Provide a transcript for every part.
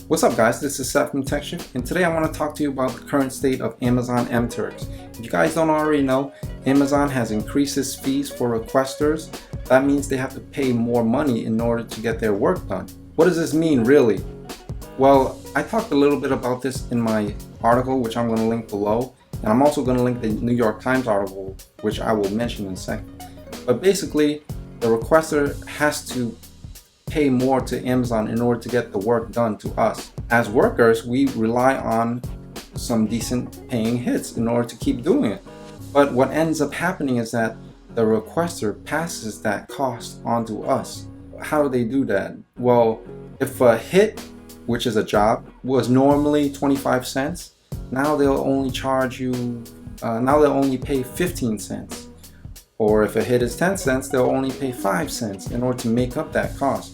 What's up guys, this is Seth from TechShift, and today I want to talk to you about the current state of Amazon Mturks. If you guys don't already know, Amazon has increased its fees for requesters. That means they have to pay more money in order to get their work done. What does this mean really? Well, I talked a little bit about this in my article, which I'm going to link below, and I'm also going to link the New York Times article, which I will mention in a second. But basically, the requester has to pay more to Amazon in order to get the work done to us. As workers, we rely on some decent paying hits in order to keep doing it. But what ends up happening is that the requester passes that cost on to us. How do they do that? Well, if a hit, which is a job, was normally 25 cents, now they'll only charge you, now they'll only pay 15 cents. Or if a hit is 10 cents, they'll only pay 5 cents in order to make up that cost.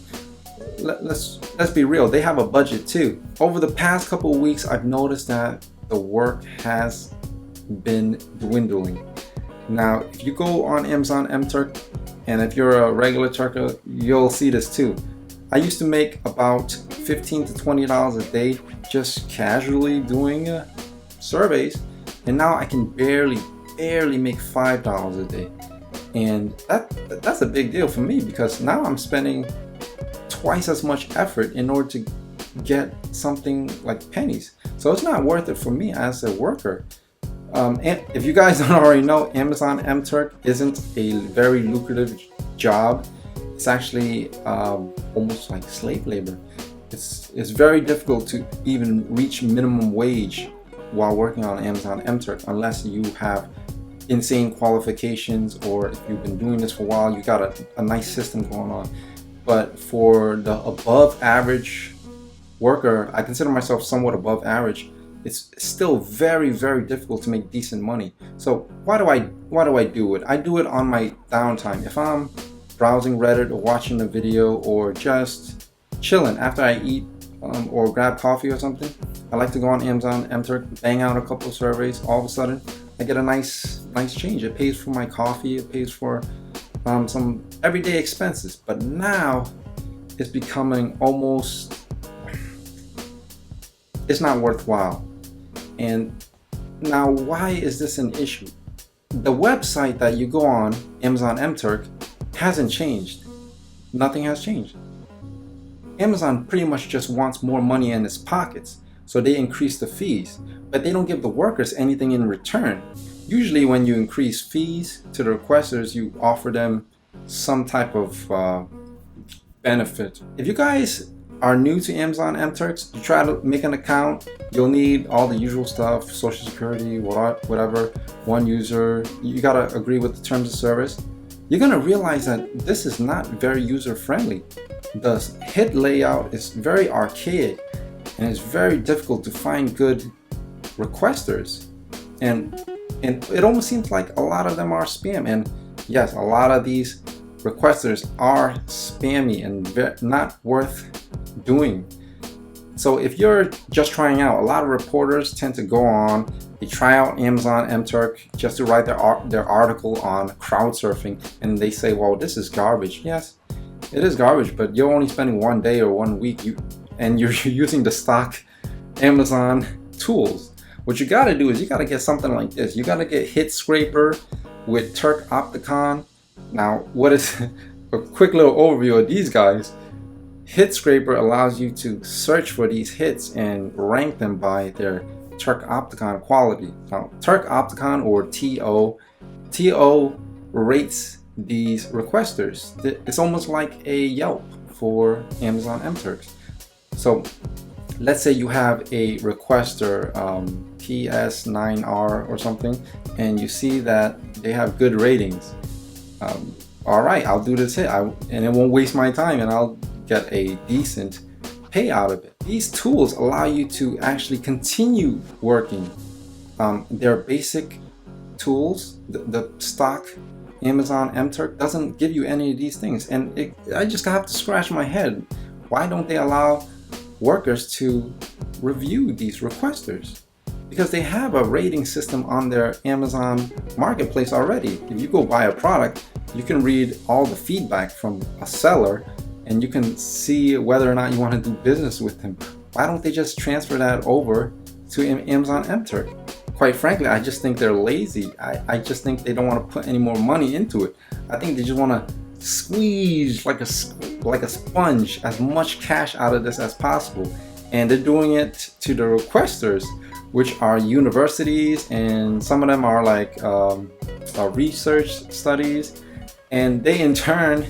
Let's be real, they have a budget too. Over the past couple of weeks, I've noticed that the work has been dwindling. Now, if you go on Amazon Mturk, and if you're a regular Turker, you'll see this too. I used to make about $15 to $20 a day just casually doing surveys, and now I can barely make $5 a day. And that's a big deal for me, because now I'm spending twice as much effort in order to get something like pennies. So it's not worth it for me as a worker. And if you guys don't already know, Amazon Mturk isn't a very lucrative job. It's actually almost like slave labor. It's very difficult to even reach minimum wage while working on Amazon Mturk, unless you have insane qualifications, or if you've been doing this for a while, you got a nice system going on. But for the above average worker, I consider myself somewhat above average, it's still very difficult to make decent money. So why do I do it? I do it on my downtime. If I'm browsing Reddit or watching a video or just chilling after I eat or grab coffee or something, I like to go on Amazon Mturk, bang out a couple of surveys. All of a sudden I get a nice change. It pays for my coffee, it pays for some everyday expenses. But now it's becoming almost, it's not worthwhile. And now, why is this an issue? The website that you go on, Amazon Mturk, hasn't changed. Nothing has changed. Amazon pretty much just wants more money in its pockets, so they increase the fees, but they don't give the workers anything in return. Usually when you increase fees to the requesters, you offer them some type of benefit. If you guys are new to Amazon Mturks, you try to make an account, you'll need all the usual stuff, social security, whatever, one user, you gotta agree with the terms of service. You're gonna realize that this is not very user friendly. The hit layout is very archaic, and it's very difficult to find good requesters. And it almost seems like a lot of them are spam. And yes, a lot of these requesters are spammy and not worth doing. So if you're just trying out, a lot of reporters tend to go on, they try out Amazon Mturk just to write their article on crowd surfing, and they say, well, this is garbage. Yes, it is garbage, but you're only spending one day or 1 week, and you're using the stock Amazon tools. What you gotta do is you gotta get something like this. You gotta get Hit Scraper with Mturk Opticon. Now, what is a quick little overview of these guys? Hit Scraper allows you to search for these hits and rank them by their Mturk Opticon quality. Now, Mturk Opticon, or TO rates these requesters. It's almost like a Yelp for Amazon Mturks. So let's say you have a requester, PS9R or something, and you see that they have good ratings. All right, I'll do this hit, and it won't waste my time, and I'll get a decent pay out of it. These tools allow you to actually continue working. They're basic tools. The stock Amazon Mturk doesn't give you any of these things, and I just have to scratch my head. Why don't they allow workers to review these requesters? Because they have a rating system on their Amazon marketplace already. If you go buy a product, you can read all the feedback from a seller, and you can see whether or not you want to do business with him. Why don't they just transfer that over to Amazon Mturk? Quite frankly, I just think they're lazy. I just think they don't want to put any more money into it. I think they just want to squeeze like a sponge as much cash out of this as possible. And they're doing it to the requesters, which are universities, and some of them are like research studies. And they in turn,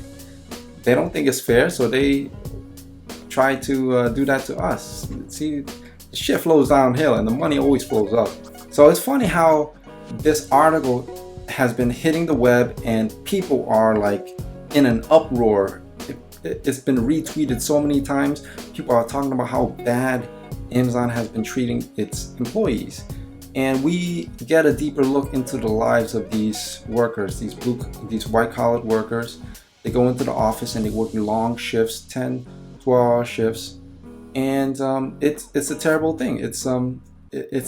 they don't think it's fair, so they try to do that to us. See, the shit flows downhill and the money always flows up. So it's funny how this article has been hitting the web and people are like in an uproar. It's been retweeted so many times. People are talking about how bad Amazon has been treating its employees. And we get a deeper look into the lives of these workers, these white-collar workers. They go into the office and they work long shifts, 10, 12-hour shifts. And it's a terrible thing. It's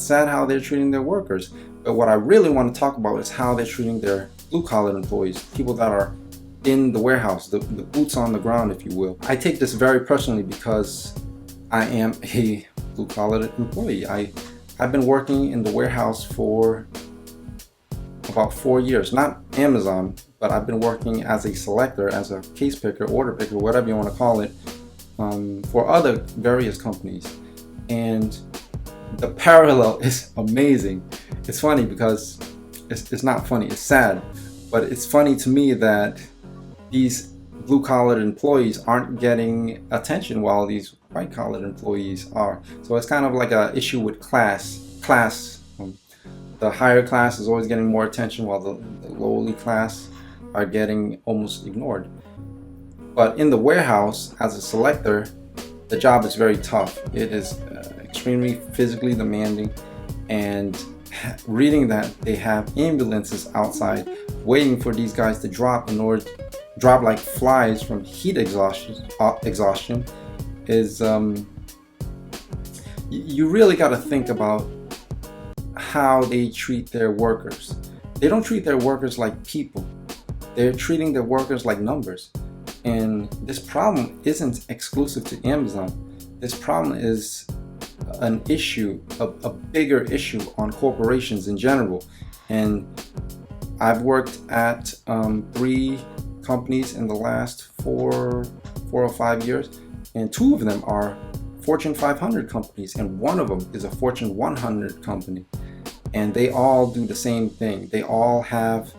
sad how they're treating their workers. But what I really want to talk about is how they're treating their blue-collar employees, people that are in the warehouse, the boots on the ground, if you will. I take this very personally because I am a blue-collar employee. I've been working in the warehouse for about 4 years. Not Amazon, but I've been working as a selector, as a case picker, order picker, whatever you want to call it, for other various companies. And the parallel is amazing. It's funny because it's not funny, it's sad, but it's funny to me that these blue-collar employees aren't getting attention while these white-collar employees are. So it's kind of like an issue with class. The higher class is always getting more attention while the lowly class are getting almost ignored. But in the warehouse, as a selector, the job is very tough. It is extremely physically demanding, and reading that they have ambulances outside waiting for these guys to drop in order to drop like flies from heat exhaustion is you really got to think about how they treat their workers. They don't treat their workers like people. They're treating their workers like numbers. And this problem isn't exclusive to Amazon. This problem is an issue, a bigger issue on corporations in general. And I've worked at 3 companies in the last 4 or 5 years, and 2 of them are Fortune 500 companies, and 1 of them is a Fortune 100 company. And they all do the same thing. They all have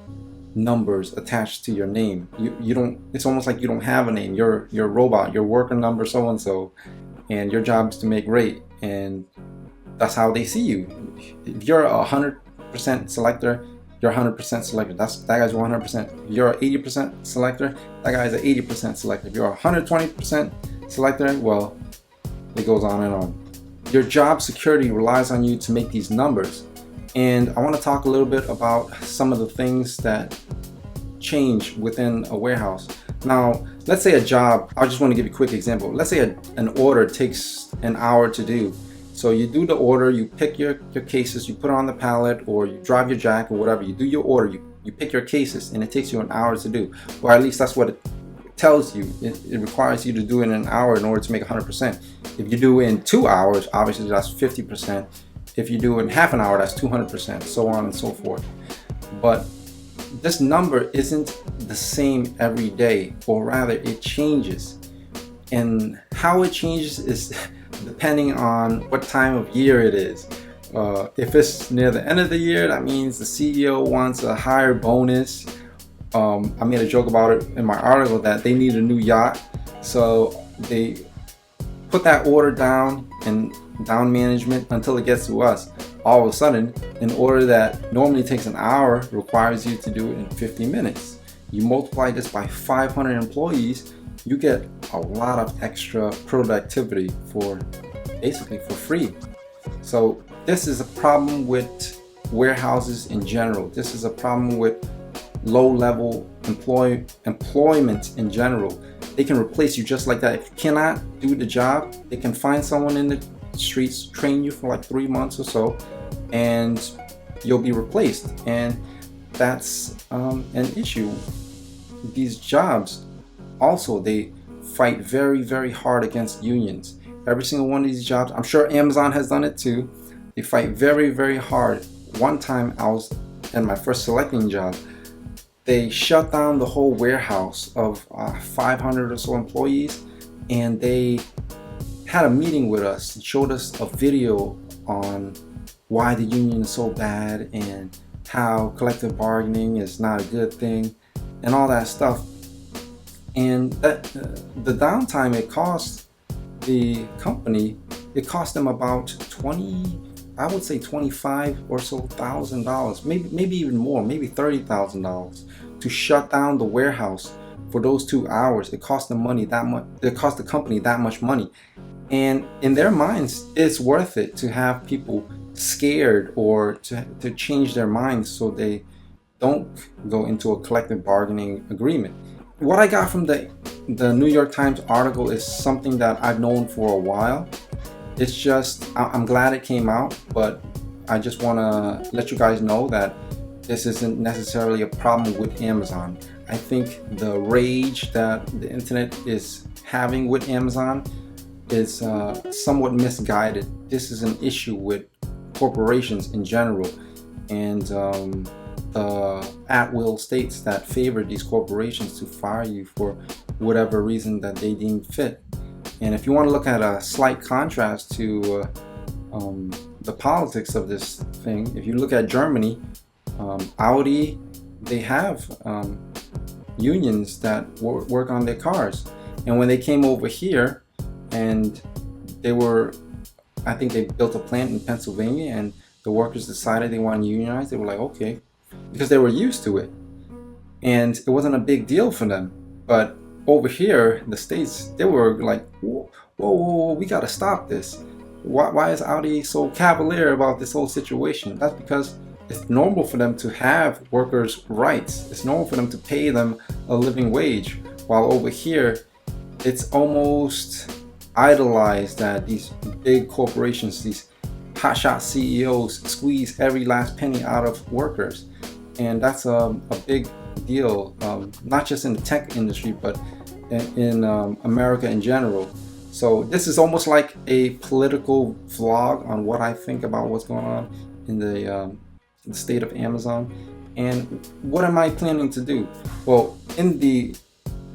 numbers attached to your name. You don't. It's almost like you don't have a name. You're a robot. Your worker number so and so, and your job is to make rate. And that's how they see you. If you're 100% selector, you're 100% selector. That guy's 100%. If you're an 80% selector, that guy's an 80% selector. If you're 120% selector, well, it goes on and on. Your job security relies on you to make these numbers. And I want to talk a little bit about some of the things that change within a warehouse. Now, let's say a job, I just want to give you a quick example. Let's say an order takes an hour to do. So you do the order, you pick your cases, you put it on the pallet, or you drive your jack or whatever. You do your order, you pick your cases, and it takes you an hour to do. Or at least that's what it tells you. It requires you to do it in an hour in order to make 100%. If you do it in 2 hours, obviously that's 50%. If you do it in half an hour, that's 200%, so on and so forth. But this number isn't the same every day, or rather it changes. And how it changes is depending on what time of year it is. If it's near the end of the year, that means the CEO wants a higher bonus. I made a joke about it in my article that they need a new yacht. So they put that order down and down management until it gets to us. All of a sudden, an order that normally takes an hour requires you to do it in 50 minutes. You multiply this by 500 employees, you get a lot of extra productivity for basically for free. So this is a problem with warehouses in general. This is a problem with low-level employment in general. They can replace you just like that. If you cannot do the job, they can find someone in the streets, train you for like 3 months or so, and you'll be replaced. And that's an issue. These jobs also, they fight very, very hard against unions. every single one of these jobs. I'm sure Amazon has done it too. They fight very, very hard. One time I was in my first selecting job, they shut down the whole warehouse of 500 or so employees, and they had a meeting with us and showed us a video on why the union is so bad and how collective bargaining is not a good thing and all that stuff. And that the downtime it cost the company, it cost them about 20, I would say 25 or so $1,000, maybe even more, maybe $30,000 to shut down the warehouse for those 2 hours. It cost them money that much. It cost the company that much money, and in their minds, it's worth it to have people scared or to change their minds so they don't go into a collective bargaining agreement. What I got from the New York Times article is something that I've known for a while. It's just, I'm glad it came out, but I just want to let you guys know that this isn't necessarily a problem with Amazon. I think the rage that the internet is having with Amazon is somewhat misguided. This is an issue with corporations in general, and the at-will states that favor these corporations to fire you for whatever reason that they deem fit. And if you want to look at a slight contrast to the politics of this thing, if you look at Germany, Audi, they have unions that work on their cars. And when they came over here, and I think they built a plant in Pennsylvania, and the workers decided they wanted to unionize, they were like, okay, because they were used to it. And it wasn't a big deal for them. But over here, the States, they were like, whoa, we got to stop this. Why is Audi so cavalier about this whole situation? That's because it's normal for them to have workers' rights. It's normal for them to pay them a living wage. While over here, it's almost idolized that these big corporations, these hotshot CEOs, squeeze every last penny out of workers. And that's a big deal, not just in the tech industry, but in America in general. So this is almost like a political vlog on what I think about what's going on in the state of Amazon. And what am I planning to do? Well, in the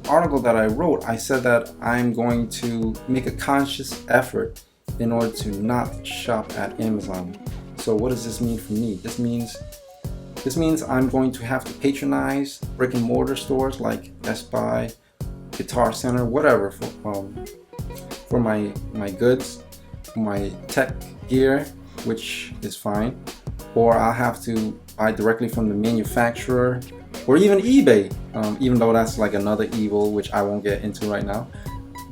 article that I wrote, I said that I'm going to make a conscious effort in order to not shop at Amazon. So what does this mean for me? This means I'm going to have to patronize brick and mortar stores like Best Buy, Guitar Center, whatever, for my goods, my tech gear, which is fine. Or I'll have to buy directly from the manufacturer, or even eBay, even though that's like another evil, which I won't get into right now.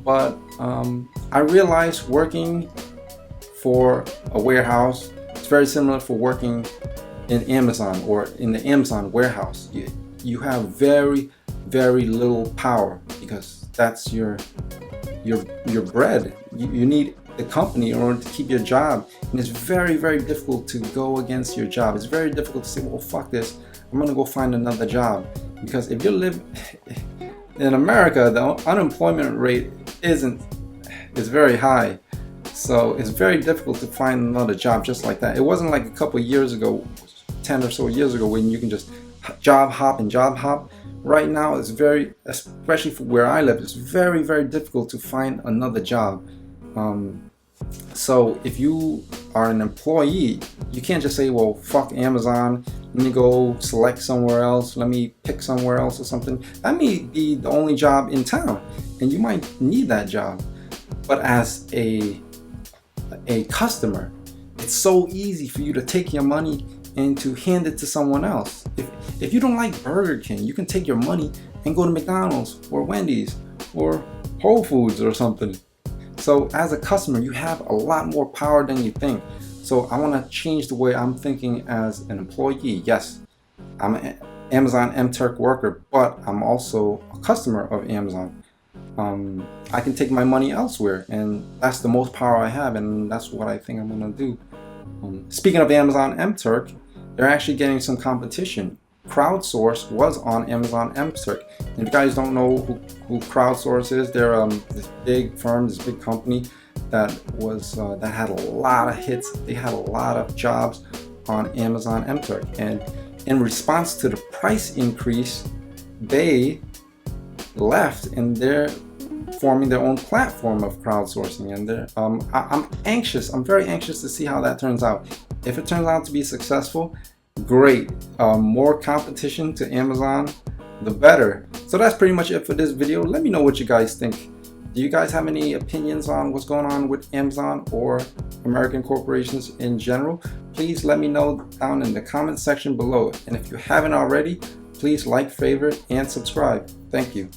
But I realized working for a warehouse, it's very similar for working in Amazon or in the Amazon warehouse. You have very, very little power because that's your bread. You need the company in order to keep your job, and it's very, very difficult to go against your job. It's very difficult to say, well, fuck this, I'm gonna go find another job. Because if you live in America, the unemployment rate is very high, so it's very difficult to find another job just like that. It wasn't like a couple years ago, 10 or so years ago, when you can just job hop. Right now, it's very, especially for where I live, it's very, very difficult to find another job. So if you are an employee, you can't just say, well, fuck Amazon, let me go select somewhere else, let me pick somewhere else or something. That may be the only job in town, and you might need that job. But as a customer, it's so easy for you to take your money and to hand it to someone else. If you don't like Burger King, you can take your money and go to McDonald's or Wendy's or Whole Foods or something. So as a customer, you have a lot more power than you think. So I want to change the way I'm thinking as an employee. Yes, I'm an Amazon Mturk worker, but I'm also a customer of Amazon. I can take my money elsewhere, and that's the most power I have, and that's what I think I'm going to do. Speaking of Amazon Mturk, they're actually getting some competition. Crowdsource was on Amazon Mturk. And if you guys don't know who Crowdsource is, they're this big firm, this big company. that had a lot of hits. They had a lot of jobs on Amazon Mturk, and in response to the price increase, they left and they're forming their own platform of crowdsourcing. And I'm very anxious to see how that turns out. If it turns out to be successful, great. More competition to Amazon, the better. So that's pretty much it for this video. Let me know what you guys think. Do you guys have any opinions on what's going on with Amazon or American corporations in general? Please let me know down in the comment section below. And if you haven't already, please like, favorite, and subscribe. Thank you.